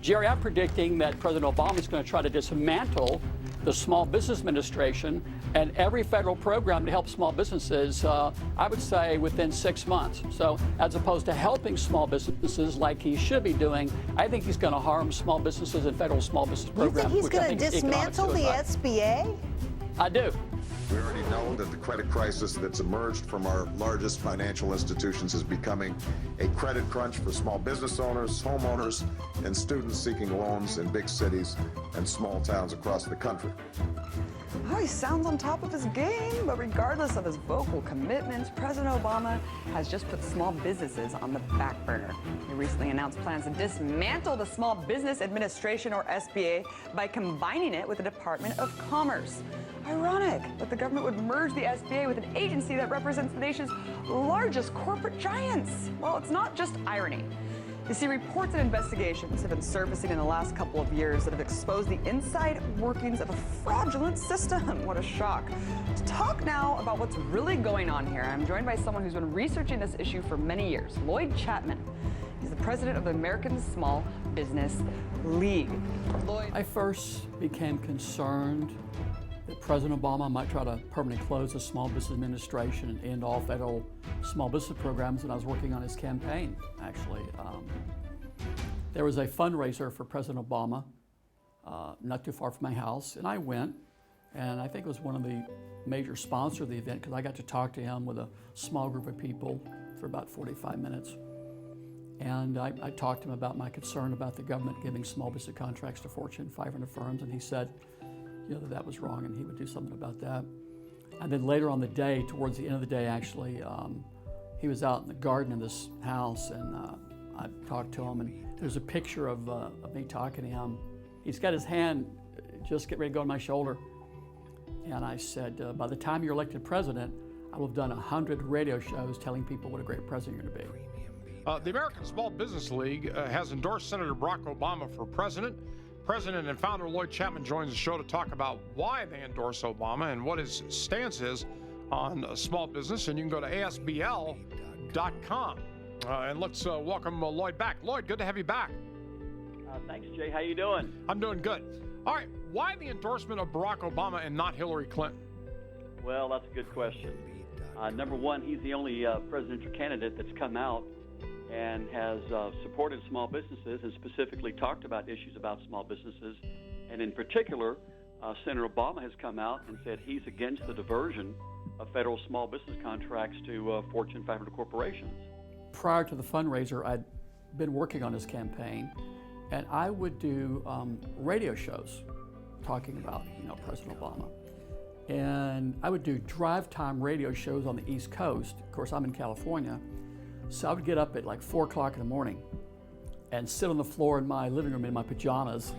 Jerry, I'm predicting that President Obama is going to try to dismantle the Small Business Administration and every federal program to help small businesses, I would say within 6 months. So as opposed to helping small businesses like he should be doing, I think he's going to harm small businesses and federal small business programs. You think he's going to dismantle the SBA? I do. We already know that the credit crisis that's emerged from our largest financial institutions is becoming a credit crunch for small business owners, homeowners, and students seeking loans in big cities and small towns across the country. Oh, he sounds on top of his game, but regardless of his vocal commitments, President Obama has just put small businesses on the back burner. He recently announced plans to dismantle the Small Business Administration, or SBA, by combining it with the Department of Commerce. Ironic that the government would merge the SBA with an agency that represents the nation's largest corporate giants. Well, it's not just irony. You see, reports and investigations have been surfacing in the last couple of years that have exposed the inside workings of a fraudulent system. What a shock. To talk now about what's really going on here, I'm joined by someone who's been researching this issue for many years, Lloyd Chapman. He's the president of the American Small Business League. Lloyd. I first became concerned that President Obama might try to permanently close the Small Business Administration and end all federal small business programs when I was working on his campaign, actually. There was a fundraiser for President Obama not too far from my house, and I went, and I think it was one of the major sponsors of the event because I got to talk to him with a small group of people for about 45 minutes. And I talked to him about my concern about the government giving small business contracts to Fortune 500 firms, and he said, that was wrong and he would do something about that. And then later on the day, towards the end of the day actually, he was out in the garden of this house, and I talked to him, and there's a picture of me talking to him. He's got his hand just getting ready to go on my shoulder. And I said, by the time you're elected president, I will have done 100 radio shows telling people what a great president you're going to be. The American Small Business League has endorsed Senator Barack Obama for president. President and founder Lloyd Chapman joins the show to talk about why they endorse Obama and what his stance is on small business. And you can go to asbl.com. And let's welcome Lloyd back. Lloyd, good to have you back. Thanks, Jay. How you doing? I'm doing good. All right, why the endorsement of Barack Obama and not Hillary Clinton? Well, that's a good question. Number one, he's the only presidential candidate that's come out and has supported small businesses and specifically talked about issues about small businesses. And in particular, Senator Obama has come out and said he's against the diversion of federal small business contracts to Fortune 500 corporations. Prior to the fundraiser, I'd been working on his campaign, and I would do radio shows talking about, President Obama. And I would do drive time radio shows on the East Coast. Of course, I'm in California. So I would get up at like 4 o'clock in the morning and sit on the floor in my living room in my pajamas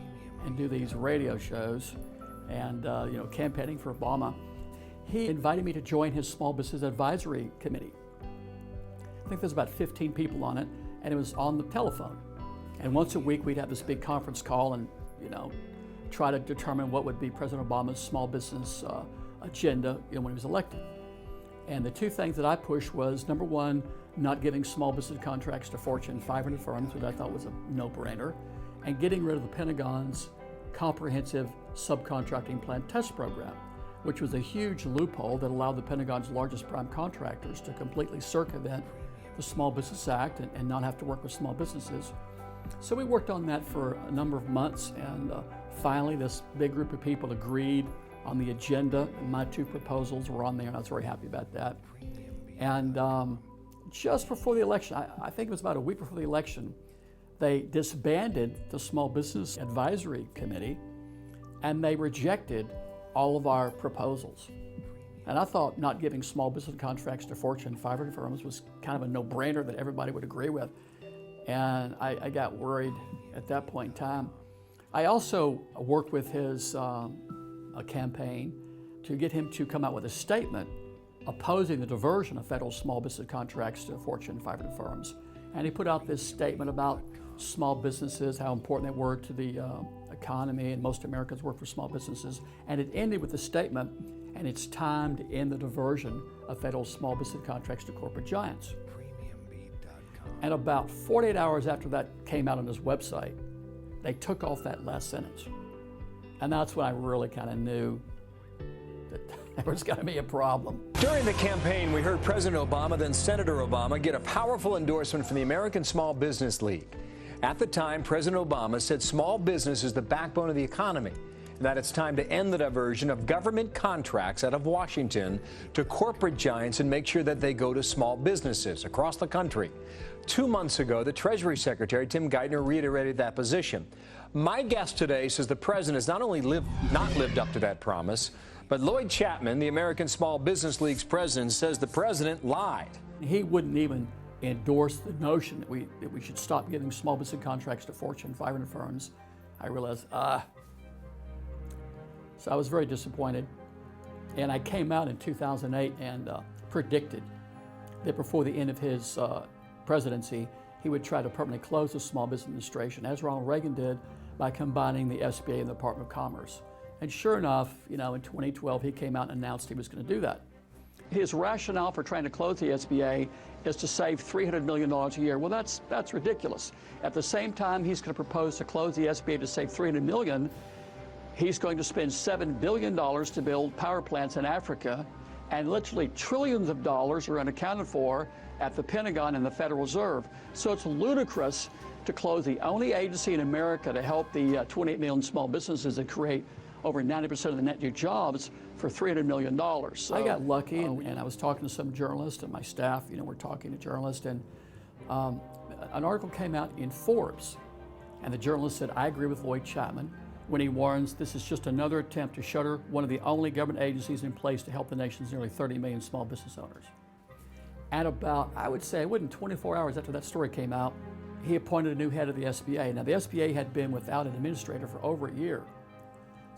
and do these radio shows and, campaigning for Obama. He invited me to join his Small Business Advisory Committee. I think there's about 15 people on it, and it was on the telephone. And once a week, we'd have this big conference call and, try to determine what would be President Obama's small business agenda when he was elected. And the two things that I pushed was, number one, not giving small business contracts to Fortune 500 firms, which I thought was a no-brainer, and getting rid of the Pentagon's comprehensive subcontracting plan test program, which was a huge loophole that allowed the Pentagon's largest prime contractors to completely circumvent the Small Business Act and not have to work with small businesses. So we worked on that for a number of months, and finally this big group of people agreed on the agenda, and my two proposals were on there, and I was very happy about that. And just before the election, I think it was about a week before the election, they disbanded the Small Business Advisory Committee, and they rejected all of our proposals. And I thought not giving small business contracts to Fortune 500 firms was kind of a no-brainer that everybody would agree with. And I got worried at that point in time. I also worked with his campaign to get him to come out with a statement opposing the diversion of federal small business contracts to Fortune 500 firms. And he put out this statement about small businesses, how important they were to the economy, and most Americans work for small businesses. And it ended with the statement, and it's time to end the diversion of federal small business contracts to corporate giants. And about 48 hours after that came out on his website, they took off that last sentence. And that's when I really kind of knew that there was going to be a problem. During the campaign, we heard President Obama, then Senator Obama, get a powerful endorsement from the American Small Business League. At the time, President Obama said small business is the backbone of the economy, and that it's time to end the diversion of government contracts out of Washington to corporate giants and make sure that they go to small businesses across the country. 2 months ago, the Treasury Secretary, Tim Geithner, reiterated that position. My guest today says the president has not only not lived up to that promise, but Lloyd Chapman, the American Small Business League's president, says the president lied. He wouldn't even endorse the notion that we should stop giving small business contracts to Fortune 500 firms. I realized, so I was very disappointed. And I came out in 2008 and predicted that before the end of his presidency, he would try to permanently close the Small Business Administration, as Ronald Reagan did, by combining the SBA and the Department of Commerce. And sure enough, in 2012, he came out and announced he was going to do that. His rationale for trying to close the SBA is to save $300 million a year. Well, that's ridiculous. At the same time, he's going to propose to close the SBA to save $300 million. He's going to spend $7 billion to build power plants in Africa, and literally trillions of dollars are unaccounted for at the Pentagon and the Federal Reserve. So it's ludicrous to close the only agency in America to help the 28 million small businesses that create over 90% of the net new jobs for $300 million. So, I got lucky, and I was talking to some journalists, and my staff, we're talking to journalists, and an article came out in Forbes, and the journalist said, I agree with Lloyd Chapman when he warns this is just another attempt to shutter one of the only government agencies in place to help the nation's nearly 30 million small business owners. And about, I would say, it wasn't 24 hours after that story came out, he appointed a new head of the SBA. Now, the SBA had been without an administrator for over a year.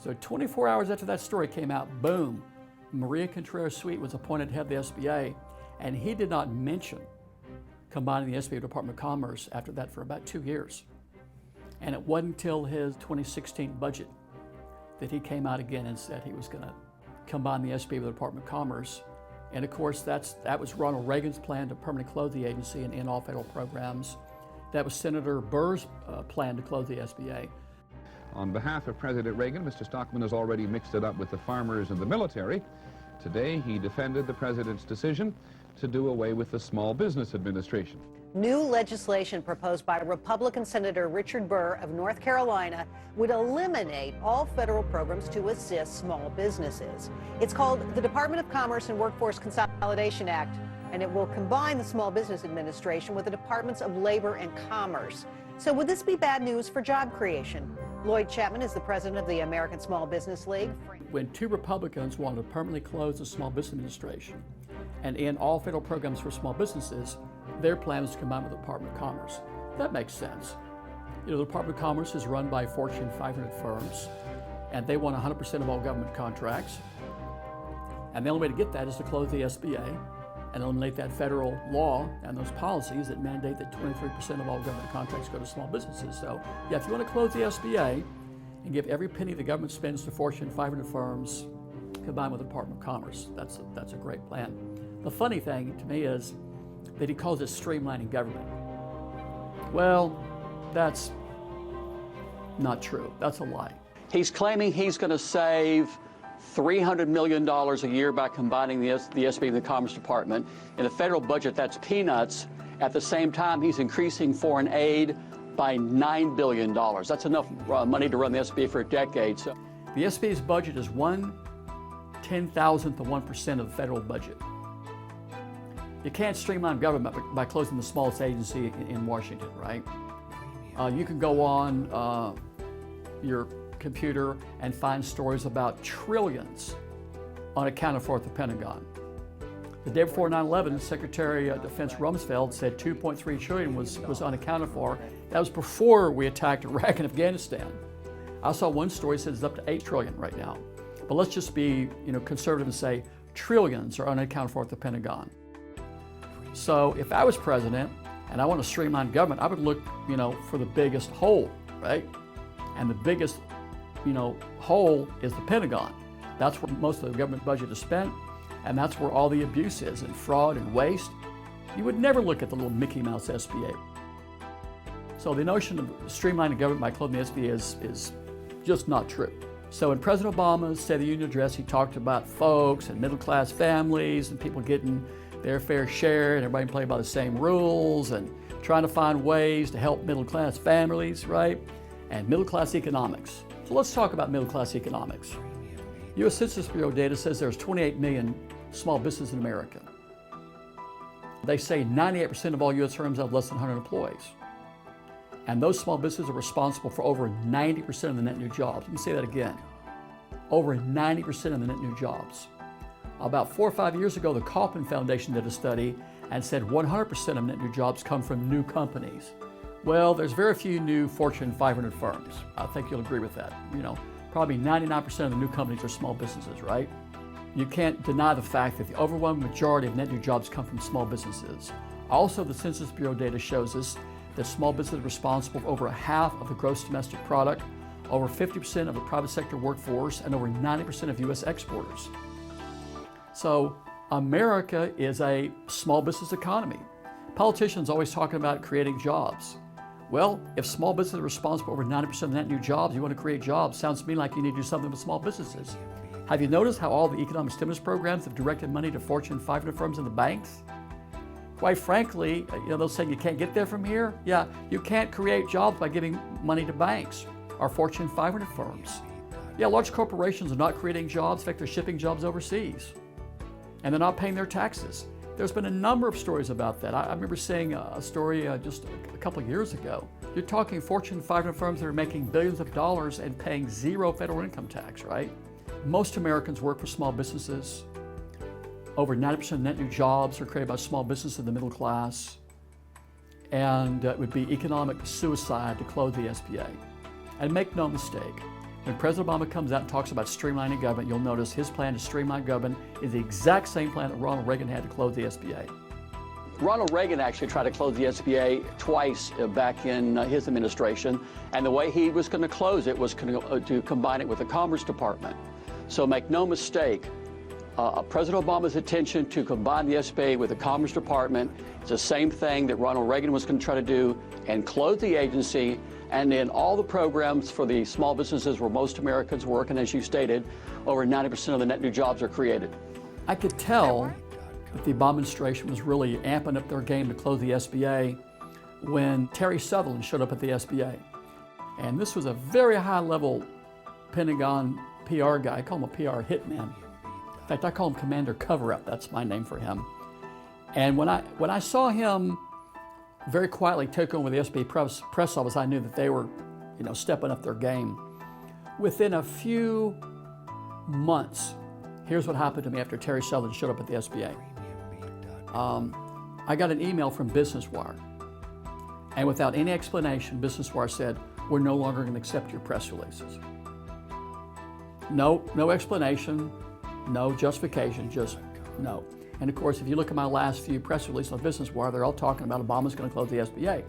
So 24 hours after that story came out, boom, Maria Contreras-Sweet was appointed head of the SBA, and he did not mention combining the SBA with the Department of Commerce after that for about 2 years. And it wasn't until his 2016 budget that he came out again and said he was going to combine the SBA with the Department of Commerce. And of course, that was Ronald Reagan's plan to permanently close the agency and end all federal programs. That was Senator Burr's plan to close the SBA. On behalf of President Reagan, Mr. Stockman has already mixed it up with the farmers and the military. Today, he defended the president's decision to do away with the Small Business Administration. New legislation proposed by Republican Senator Richard Burr of North Carolina would eliminate all federal programs to assist small businesses. It's called the Department of Commerce and Workforce Consolidation Act, and it will combine the Small Business Administration with the Departments of Labor and Commerce. So would this be bad news for job creation? Lloyd Chapman is the president of the American Small Business League. When two Republicans wanted to permanently close the Small Business Administration and end all federal programs for small businesses, their plan was to combine with the Department of Commerce. That makes sense. The Department of Commerce is run by Fortune 500 firms, and they want 100% of all government contracts. And the only way to get that is to close the SBA and eliminate that federal law and those policies that mandate that 23% of all government contracts go to small businesses. So, yeah, if you want to close the SBA and give every penny the government spends to Fortune 500 firms combined with the Department of Commerce, that's a great plan. The funny thing to me is that he calls it streamlining government. Well, that's not true. That's a lie. He's claiming he's going to save $300 million a year by combining the SBA and the Commerce Department. In the federal budget, that's peanuts. At the same time, he's increasing foreign aid by $9 billion. That's enough money to run the SBA for a decade. So the SBA's budget is 1/10,000th of 1% of the federal budget. You can't streamline government by closing the smallest agency in Washington, right? You can go on your computer and find stories about trillions unaccounted for at the Pentagon. The day before 9/11, Secretary of Defense Rumsfeld said 2.3 trillion was unaccounted for. That was before we attacked Iraq and Afghanistan. I saw one story that says it's up to 8 trillion right now. But let's just be conservative and say trillions are unaccounted for at the Pentagon. So if I was president and I want to streamline government, I would look, for the biggest hole, right? And the biggest, hole is the Pentagon. That's where most of the government budget is spent, and that's where all the abuse is, and fraud and waste. You would never look at the little Mickey Mouse SBA. So the notion of streamlining government by closing the SBA is just not true. So in President Obama's State of the Union address, he talked about folks and middle-class families and people getting their fair share and everybody playing by the same rules and trying to find ways to help middle-class families, right? And middle-class economics. So let's talk about middle-class economics. U.S. Census Bureau data says there's 28 million small businesses in America. They say 98% of all U.S. firms have less than 100 employees. And those small businesses are responsible for over 90% of the net new jobs. Let me say that again. Over 90% of the net new jobs. About 4 or 5 years ago, the Kauffman Foundation did a study and said 100% of net new jobs come from new companies. Well, there's very few new Fortune 500 firms. I think you'll agree with that. You know, probably 99% of the new companies are small businesses, right? You can't deny the fact that the overwhelming majority of net new jobs come from small businesses. Also, the Census Bureau data shows us that small business is responsible for over half of the gross domestic product, over 50% of the private sector workforce, and over 90% of U.S. exporters. So America is a small business economy. Politicians always talking about creating jobs. Well, if small business is responsible for over 90% of net new jobs, you want to create jobs, sounds to me like you need to do something with small businesses. Have you noticed how all the economic stimulus programs have directed money to Fortune 500 firms and the banks? Quite frankly, they'll say you can't get there from here. Yeah, you can't create jobs by giving money to banks or Fortune 500 firms. Yeah, large corporations are not creating jobs. In fact, they're shipping jobs overseas. And they're not paying their taxes. There's been a number of stories about that. I remember seeing a story just a couple of years ago. You're talking Fortune 500 firms that are making billions of dollars and paying zero federal income tax, right? Most Americans work for small businesses. Over 90% of net new jobs are created by small businesses in the middle class. And it would be economic suicide to close the SBA. And make no mistake, when President Obama comes out and talks about streamlining government, you'll notice his plan to streamline government is the exact same plan that Ronald Reagan had to close the SBA. Ronald Reagan actually tried to close the SBA twice back in his administration, and the way he was going to close it was to combine it with the Commerce Department. So make no mistake, President Obama's intention to combine the SBA with the Commerce Department is the same thing that Ronald Reagan was going to try to do and close the agency, and then all the programs for the small businesses where most Americans work, and as you stated, over 90% of the net new jobs are created. I could tell that the Obama administration was really amping up their game to close the SBA when Terry Sutherland showed up at the SBA. And this was a very high-level Pentagon PR guy. I call him a PR hitman. In fact, I call him Commander Cover-Up. That's my name for him. And when I saw him very quietly take over the SBA press office, I knew that they were, stepping up their game. Within a few months, here's what happened to me after Terry Sutherland showed up at the SBA. I got an email from Business Wire, and without any explanation, Business Wire said, "We're no longer going to accept your press releases." No explanation, no justification, just no. And of course, if you look at my last few press releases on Business Wire, they're all talking about Obama's going to close the SBA.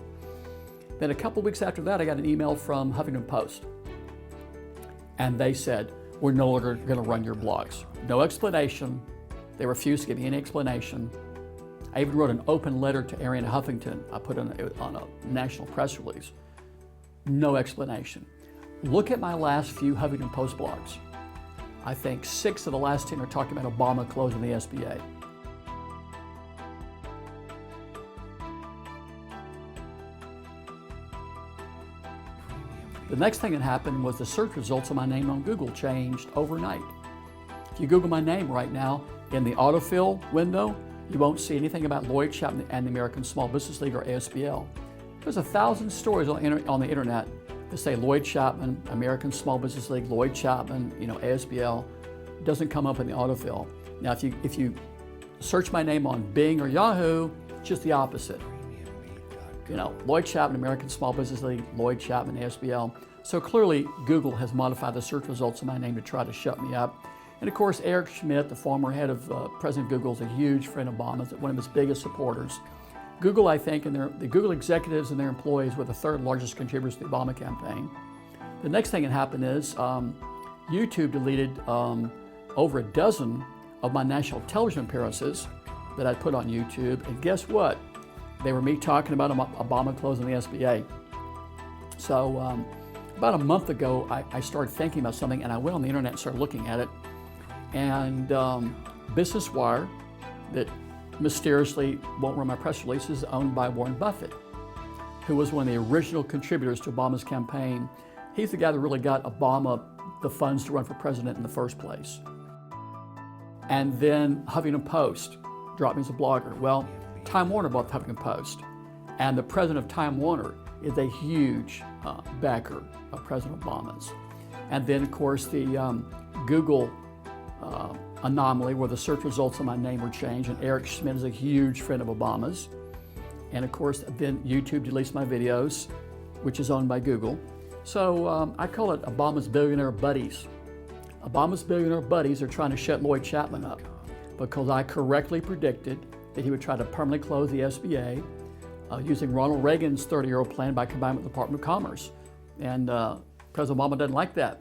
Then a couple weeks after that, I got an email from Huffington Post. And they said, "We're no longer going to run your blogs." No explanation. They refused to give me any explanation. I even wrote an open letter to Arianna Huffington. I put it on a national press release. No explanation. Look at my last few Huffington Post blogs. I think 6 of the last 10 are talking about Obama closing the SBA. The next thing that happened was the search results of my name on Google changed overnight. If you Google my name right now, in the autofill window, you won't see anything about Lloyd Chapman and the American Small Business League or ASBL. There's 1,000 stories on the internet that say Lloyd Chapman, American Small Business League, Lloyd Chapman, ASBL. It doesn't come up in the autofill. Now, if you search my name on Bing or Yahoo, it's just the opposite. Lloyd Chapman, American Small Business League, Lloyd Chapman, ASBL. So clearly, Google has modified the search results of my name to try to shut me up. And of course, Eric Schmidt, the former head of President Google, is a huge friend of Obama's, one of his biggest supporters. Google, I think, and the Google executives and their employees were the 3rd largest contributors to the Obama campaign. The next thing that happened is YouTube deleted over a dozen of my national television appearances that I put on YouTube. And guess what? They were me talking about Obama closing the SBA. So about a month ago, I started thinking about something, and I went on the internet and started looking at it. And Business Wire, that mysteriously won't run my press releases, is owned by Warren Buffett, who was one of the original contributors to Obama's campaign. He's the guy that really got Obama the funds to run for president in the first place. And then Huffington Post dropped me as a blogger. Well, Time Warner bought the Huffington Post, and the president of Time Warner is a huge backer of President Obama's. And then, of course, the Google anomaly where the search results of my name were changed, and Eric Schmidt is a huge friend of Obama's. And of course, then YouTube deletes my videos, which is owned by Google. So I call it Obama's billionaire buddies. Obama's billionaire buddies are trying to shut Lloyd Chapman up because I correctly predicted that he would try to permanently close the SBA using Ronald Reagan's 30-year plan by combining with the Department of Commerce. And President Obama doesn't like that.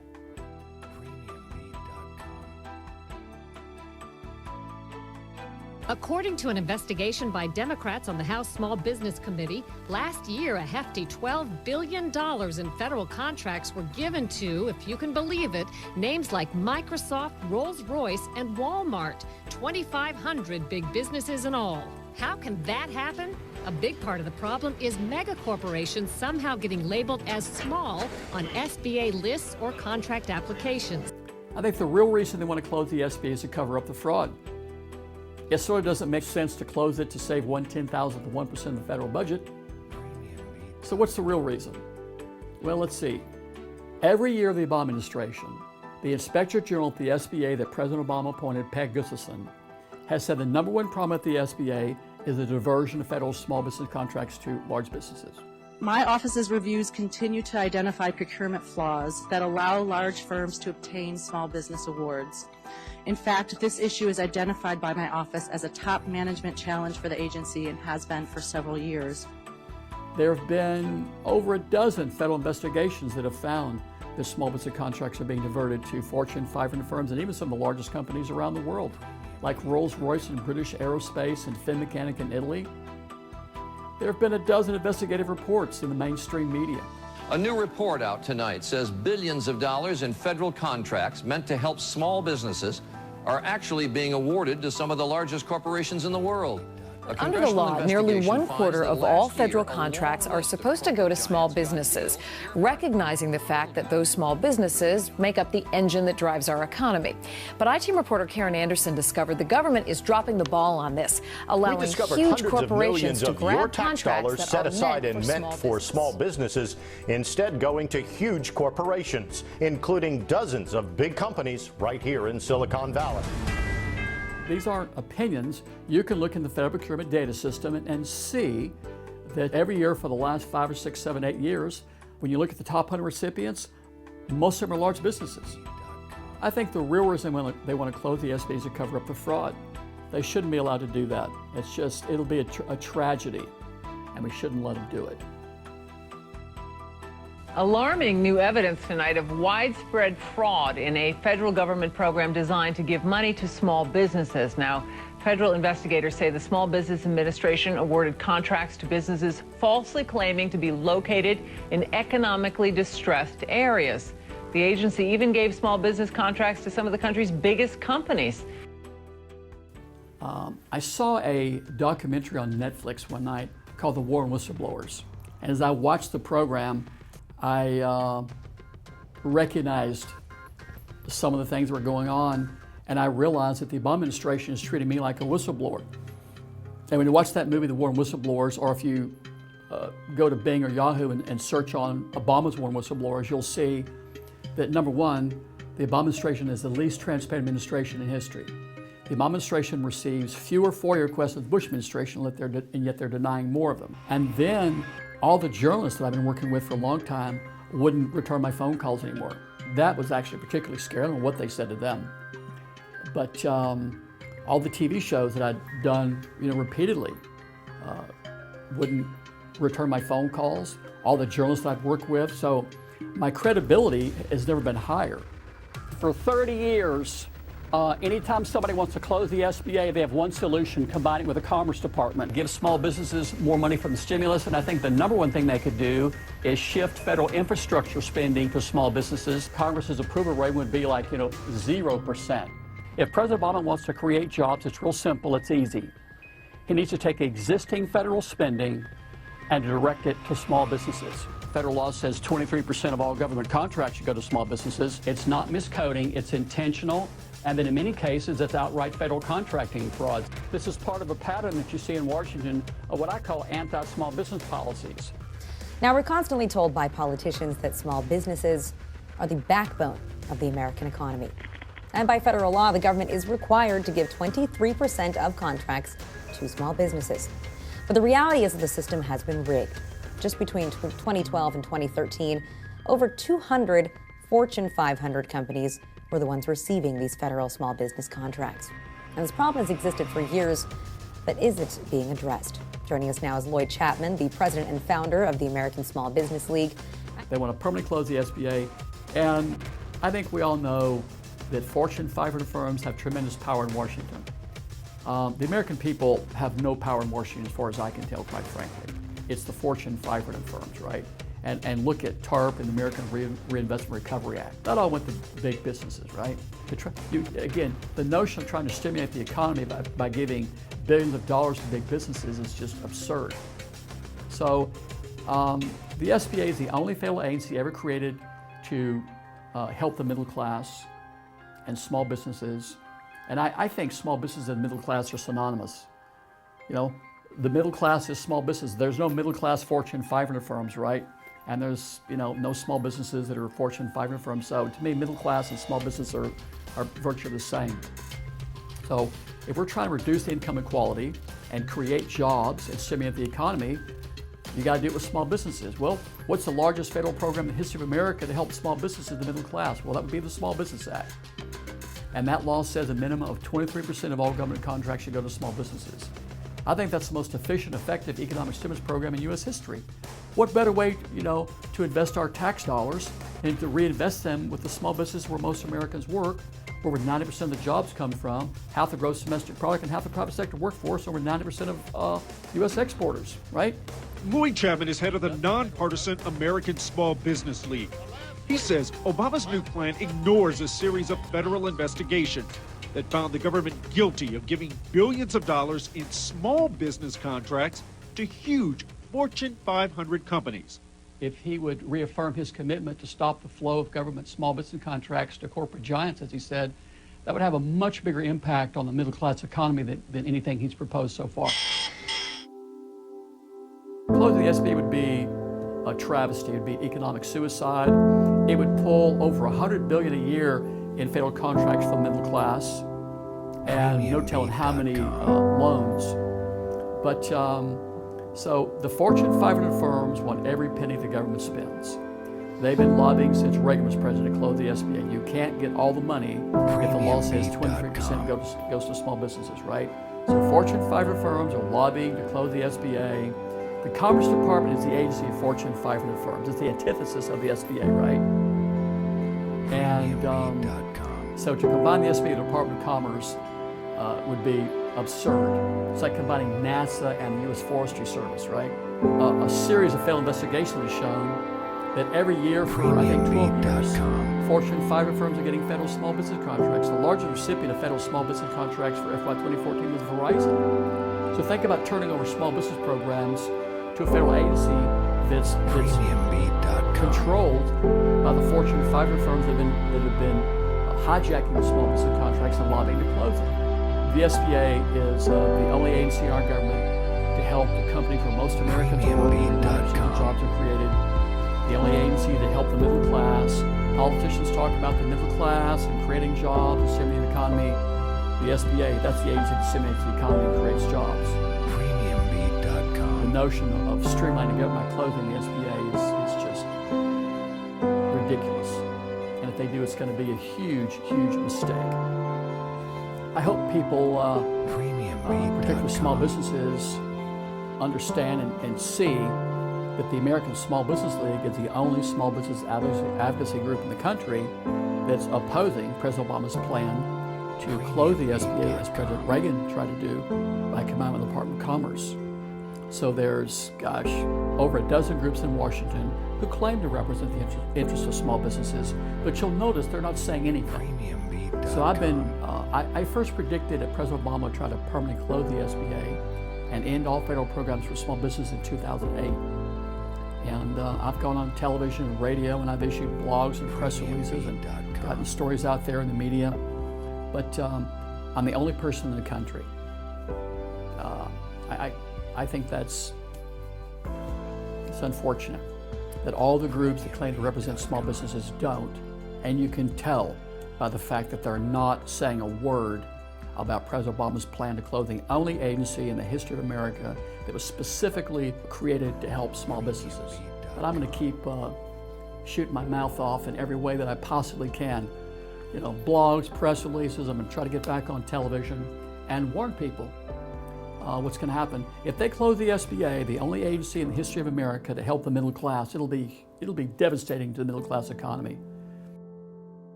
According to an investigation by Democrats on the House Small Business Committee, last year a hefty $12 billion in federal contracts were given to, if you can believe it, names like Microsoft, Rolls-Royce, and Walmart, 2,500 big businesses in all. How can that happen? A big part of the problem is mega corporations somehow getting labeled as small on SBA lists or contract applications. I think the real reason they want to close the SBA is to cover up the fraud. It sort of doesn't make sense to close it to save 1/10,000th of 1% of the federal budget. So what's the real reason? Well, let's see. Every year of the Obama administration, the Inspector General at the SBA that President Obama appointed, Peg Gustafson, has said the number one problem at the SBA is the diversion of federal small business contracts to large businesses. My office's reviews continue to identify procurement flaws that allow large firms to obtain small business awards. In fact, this issue is identified by my office as a top management challenge for the agency and has been for several years. There have been over a dozen federal investigations that have found that small business contracts are being diverted to Fortune 500 firms and even some of the largest companies around the world, like Rolls-Royce and British Aerospace and Finmechanic in Italy. There have been a dozen investigative reports in the mainstream media. A new report out tonight says billions of dollars in federal contracts meant to help small businesses are actually being awarded to some of the largest corporations in the world. Under the law, nearly 1/4 of all federal contracts are supposed to go to small businesses, recognizing the fact that those small businesses make up the engine that drives our economy. But I-Team reporter Karen Anderson discovered the government is dropping the ball on this, allowing huge corporations to grab contracts that set are aside meant and for meant for small businesses, instead going to huge corporations, including dozens of big companies right here in Silicon Valley. These aren't opinions. You can look in the federal procurement data system and see that every year for the last 5 or 6, 7, 8 years, when you look at the top 100 recipients, most of them are large businesses. I think the real reason they want to close the SBA is to cover up the fraud. They shouldn't be allowed to do that. It's just, it'll be a tragedy, and we shouldn't let them do it. Alarming new evidence tonight of widespread fraud in a federal government program designed to give money to small businesses. Now, federal investigators say the Small Business Administration awarded contracts to businesses falsely claiming to be located in economically distressed areas. The agency even gave small business contracts to some of the country's biggest companies. I saw a documentary on Netflix one night called The War on Whistleblowers. And as I watched the program, I recognized some of the things that were going on, and I realized that the Obama administration is treating me like a whistleblower. And when you watch that movie, The War on Whistleblowers, or if you go to Bing or Yahoo and search on Obama's War on Whistleblowers, you'll see that, number one, the Obama administration is the least transparent administration in history. The Obama administration receives fewer FOIA requests than the Bush administration, and yet they're denying more of them. And then all the journalists that I've been working with for a long time wouldn't return my phone calls anymore. That was actually particularly scary. I don't know what they said to them. But all the TV shows that I'd done, repeatedly wouldn't return my phone calls. All the journalists I've worked with. So my credibility has never been higher. For 30 years, Anytime somebody wants to close the SBA, they have one solution: combine it with the Commerce Department, give small businesses more money from the stimulus. And I think the number one thing they could do is shift federal infrastructure spending to small businesses. Congress's approval rate would be like, 0%. If President Obama wants to create jobs, it's real simple, it's easy. He needs to take existing federal spending and direct it to small businesses. Federal law says 23% of all government contracts should go to small businesses. It's not miscoding, it's intentional. And then in many cases, it's outright federal contracting fraud. This is part of a pattern that you see in Washington of what I call anti-small business policies. Now, we're constantly told by politicians that small businesses are the backbone of the American economy. And by federal law, the government is required to give 23% of contracts to small businesses. But the reality is that the system has been rigged. Just between 2012 and 2013, over 200 Fortune 500 companies were the ones receiving these federal small business contracts. And this problem has existed for years, but isn't being addressed. Joining us now is Lloyd Chapman, the president and founder of the American Small Business League. They want to permanently close the SBA, and I think we all know that Fortune 500 firms have tremendous power in Washington. The American people have no power in Washington as far as I can tell, quite frankly. It's the Fortune 500 firms, right? And look at TARP and the American Reinvestment Recovery Act. That all went to big businesses, right? Again, the notion of trying to stimulate the economy by giving billions of dollars to big businesses is just absurd. So the SBA is the only federal agency ever created to help the middle class and small businesses. And I think small businesses and middle class are synonymous. The middle class is small business. There's no middle class Fortune 500 firms, right? And there's no small businesses that are Fortune 500 firms. So to me, middle class and small business are virtually the same. So if we're trying to reduce the income inequality and create jobs and stimulate the economy, you got to do it with small businesses. Well, what's the largest federal program in the history of America to help small businesses in the middle class? Well, that would be the Small Business Act. And that law says a minimum of 23% of all government contracts should go to small businesses. I think that's the most efficient, effective economic stimulus program in U.S. history. What better way, to invest our tax dollars and to reinvest them with the small business where most Americans work, where 90% of the jobs come from, half the gross domestic product, and half the private sector workforce, over 90% of U.S. exporters, right? Lloyd Chapman is head of the nonpartisan American Small Business League. He says Obama's new plan ignores a series of federal investigations that found the government guilty of giving billions of dollars in small business contracts to huge Fortune 500 companies. If he would reaffirm his commitment to stop the flow of government small business contracts to corporate giants, as he said, that would have a much bigger impact on the middle class economy than anything he's proposed so far. Closing the SBA would be a travesty. It would be economic suicide. It would pull over $100 billion a year in federal contracts for the middle class, and no telling how many loans. But so the Fortune 500 firms want every penny the government spends. They've been lobbying since Reagan was president to close the SBA. You can't get all the money if the law says 23% goes to small businesses, right? So Fortune 500 firms are lobbying to close the SBA. The Commerce Department is the agency of Fortune 500 firms. It's the antithesis of the SBA, right? And so to combine the SBA and the Department of Commerce would be absurd. It's like combining NASA and the U.S. Forestry Service, right? A series of federal investigations has shown that every year for, I think, 12 years, Fortune 500 firms are getting federal small business contracts. The largest recipient of federal small business contracts for FY 2014 was Verizon. So think about turning over small business programs to a federal agency that's controlled by the Fortune 500 firms that have been hijacking the small business contracts and lobbying to close them. The SBA is the only agency in our government to help the company where most Americans are working, jobs are created. The only agency to help the middle class. Politicians talk about the middle class and creating jobs and stimulating the economy. The SBA, that's the agency that stimulates the economy and creates jobs. The notion of streamlining government by closing the SBA is just ridiculous. And if they do, it's going to be a huge, huge mistake. I hope people, particularly small businesses, understand and see that the American Small Business League is the only small business advocacy group in the country that's opposing President Obama's plan to close the SBA, as President Reagan tried to do by combining with the Department of Commerce. So there's, gosh, over a dozen groups in Washington who claim to represent the interests of small businesses, but you'll notice they're not saying anything. So I've been, I first predicted that President Obama would try to permanently close the SBA and end all federal programs for small business in 2008. And I've gone on television and radio, and I've issued blogs and press releases and gotten stories out there in the media. But I'm the only person in the country. I think it's unfortunate that all the groups that claim to represent small businesses don't, and you can tell by the fact that they're not saying a word about President Obama's plan to close the only agency in the history of America that was specifically created to help small businesses. But I'm going to keep shooting my mouth off in every way that I possibly can. You know, blogs, press releases. I'm going to try to get back on television and warn people what's going to happen. If they close the SBA, the only agency in the history of America to help the middle class, it'll be devastating to the middle class economy.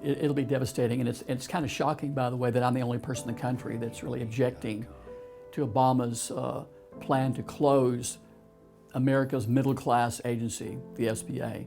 It'll be devastating, and it's kind of shocking, by the way, that I'm the only person in the country that's really objecting to Obama's plan to close America's middle class agency, the SBA.